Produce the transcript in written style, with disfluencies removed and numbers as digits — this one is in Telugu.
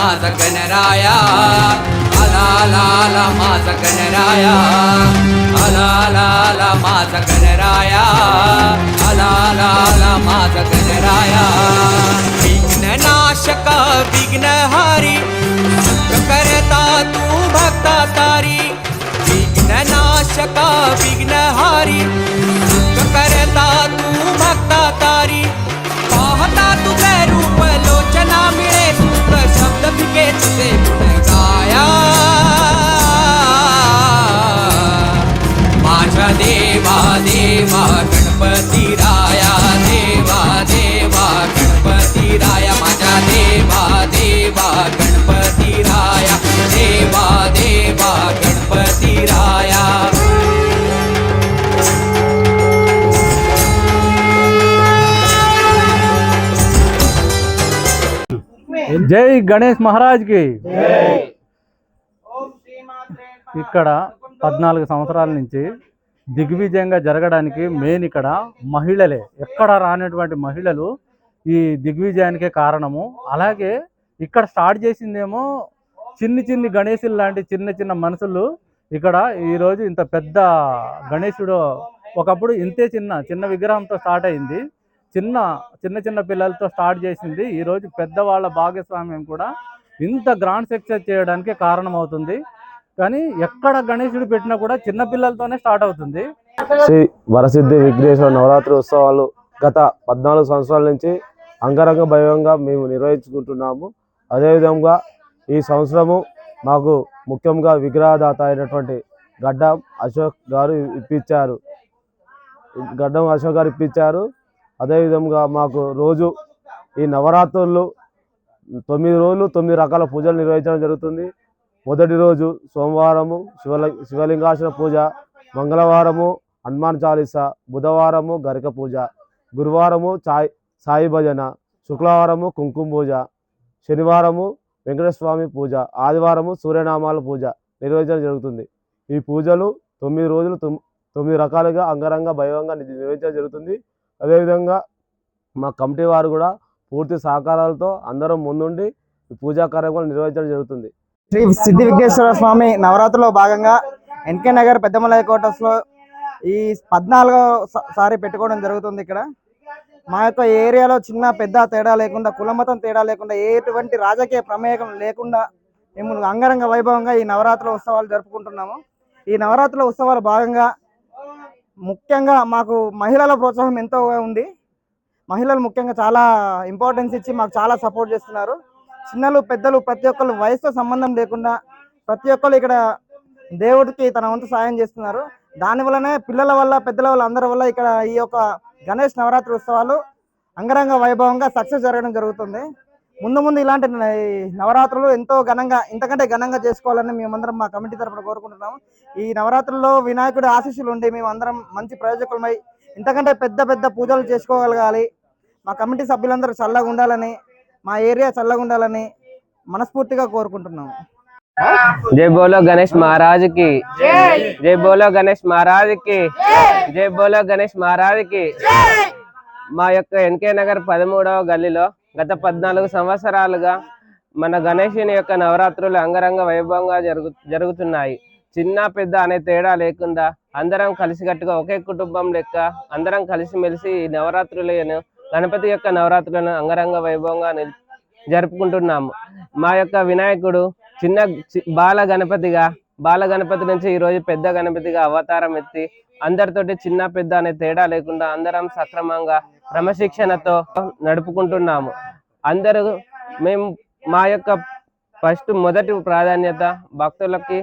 मास गणराया अलाला मास गणराया अलाला मास गणराया अलाला मास गणराया विघ्न नाशक विघ्नहारी करता तू भक्ता तारी विघ्न नाशक विघ्नहारी करता तू भक्ता तारी पाहता तुझे रूप लोचना मिळे सुख शब्द फिके तुझे गुण गाया माझ्या देवा देवा गणपती राया देवा देवा गणपती राया माझ्या देवा देवा गणपती राया देवा देवा गणपती राया జై గణేష్ మహారాజ్ కి ఇక్కడ 14 సంవత్సరాల నుంచి దిగ్విజయంగా జరగడానికి మెయిన్ ఇక్కడ మహిళలే, ఎక్కడ రానటువంటి మహిళలు ఈ దిగ్విజయానికే కారణము. అలాగే ఇక్కడ స్టార్ట్ చేసిందేమో చిన్ని గణేశులు లాంటి చిన్న మనసులు ఇక్కడ ఈరోజు ఇంత పెద్ద గణేశుడు ఒకప్పుడు ఇంతే చిన్న విగ్రహంతో స్టార్ట్ అయింది. చిన్న పిల్లలతో స్టార్ట్ చేసింది. ఈరోజు పెద్దవాళ్ళ భాగస్వామ్యం కూడా ఇంత గ్రాండ్ సక్సెస్ చేయడానికి కారణమవుతుంది. కానీ ఎక్కడ గణేశుడు పెట్టినా కూడా చిన్న పిల్లలతోనే స్టార్ట్ అవుతుంది. శ్రీ వరసిద్ధి విఘ్నేశ్వర నవరాత్రి ఉత్సవాలు గత 14 సంవత్సరాల నుంచి అంగరంగ వైభవంగా మేము నిర్వహించుకుంటున్నాము. అదేవిధంగా ఈ సంవత్సరము మాకు ముఖ్యంగా విగ్రహదాత అయినటువంటి గడ్డం అశోక్ గారు ఇప్పించారు. అదేవిధంగా మాకు రోజు ఈ నవరాత్రులు 9 రోజులు 9 రకాల పూజలు నిర్వహించడం జరుగుతుంది. మొదటి రోజు సోమవారము శివలింగాసన పూజ, మంగళవారము హనుమాన్ చాలీసా, బుధవారము గరిక పూజ, గురువారము సాయి భజన, శుక్రవారము కుంకుమ పూజ, శనివారము వెంకటేశ్వర స్వామి పూజ, ఆదివారము సూర్యనామాల పూజ నిర్వహించడం జరుగుతుంది. ఈ పూజలు 9 రోజులు 9 రకాలుగా అంగరంగ వైభవంగా నిర్వహించడం జరుగుతుంది. అదేవిధంగా మా కమిటీ వారు కూడా పూర్తి సహకారాలతో అందరం ముందుండి ఈ పూజా కార్యక్రమాలు నిర్వహించడం జరుగుతుంది. శ్రీ సిద్ధి విఘ్నేశ్వర స్వామి నవరాత్రిలో భాగంగా ఎన్కే నగర్ పెద్దమలయ్య క్వార్టర్స్లో ఈ 14వ సారి పెట్టుకోవడం జరుగుతుంది. ఇక్కడ మా యొక్క ఏరియాలో చిన్న పెద్ద తేడా లేకుండా, కులమతం తేడా లేకుండా, ఎటువంటి రాజకీయ ప్రమేయం లేకుండా మేము అంగరంగ వైభవంగా ఈ నవరాత్రుల ఉత్సవాలు జరుపుకుంటున్నాము. ఈ నవరాత్రుల ఉత్సవాల భాగంగా ముఖ్యంగా మాకు మహిళల ప్రోత్సాహం ఎంతో ఉంది. మహిళలు ముఖ్యంగా చాలా ఇంపార్టెన్స్ ఇచ్చి మాకు చాలా సపోర్ట్ చేస్తున్నారు. చిన్నలు పెద్దలు ప్రతి ఒక్కరు వయసుతో సంబంధం లేకుండా ప్రతి ఒక్కరు ఇక్కడ దేవుడికి తన వంతు సాయం చేస్తున్నారు. దానివల్లనే పిల్లల వల్ల పెద్దల వల్ల అందరి వల్ల ఇక్కడ ఈ యొక్క గణేష్ నవరాత్రి ఉత్సవాలు అంగరంగ వైభవంగా సక్సెస్ జరగడం జరుగుతుంది. ముందు ఇలాంటి నవరాత్రులు ఎంతో ఘనంగా, ఇంతకంటే ఘనంగా చేసుకోవాలని మేమందరం మా కమిటీ తరఫున కోరుకుంటున్నాము. ఈ నవరాత్రుల్లో వినాయకుడి ఆశీస్సులు ఉండి మేమందరం మంచి ప్రయోజకులమై ఇంతకంటే పెద్ద పూజలు చేసుకోగలగాలి. మా కమిటీ సభ్యులందరూ చల్లగా ఉండాలని, మా ఏరియా చల్లగా ఉండాలని మనస్ఫూర్తిగా కోరుకుంటున్నాము. జై బోలో గణేష్ మహారాజ్ కి, జై బోలో గణేష్ మహారాజ్ కి, జై బోలో గణేష్ మహారాజ్ కి. మా యొక్క ఎన్కే నగర్ 13వ గల్లీలో గత 14 సంవత్సరాలుగా మన గణేశుని యొక్క నవరాత్రులు అంగరంగ వైభవంగా జరుగుతున్నాయి. చిన్న పెద్ద అనే తేడా లేకుండా అందరం కలిసికట్టుగా ఒకే కుటుంబం లెక్క అందరం కలిసిమెలిసి ఈ నవరాత్రులను, గణపతి యొక్క నవరాత్రులను అంగరంగ వైభవంగా జరుపుకుంటున్నాము. మా యొక్క వినాయకుడు బాల గణపతి నుంచి ఈరోజు పెద్ద గణపతిగా అవతారం ఎత్తి అందరితోటి చిన్న పెద్ద అనే తేడా లేకుండా అందరం సక్రమంగా క్రమశిక్షణతో నడుపుకుంటున్నాము. అందరూ మేము మా యొక్క మొదటి ప్రాధాన్యత భక్తులకి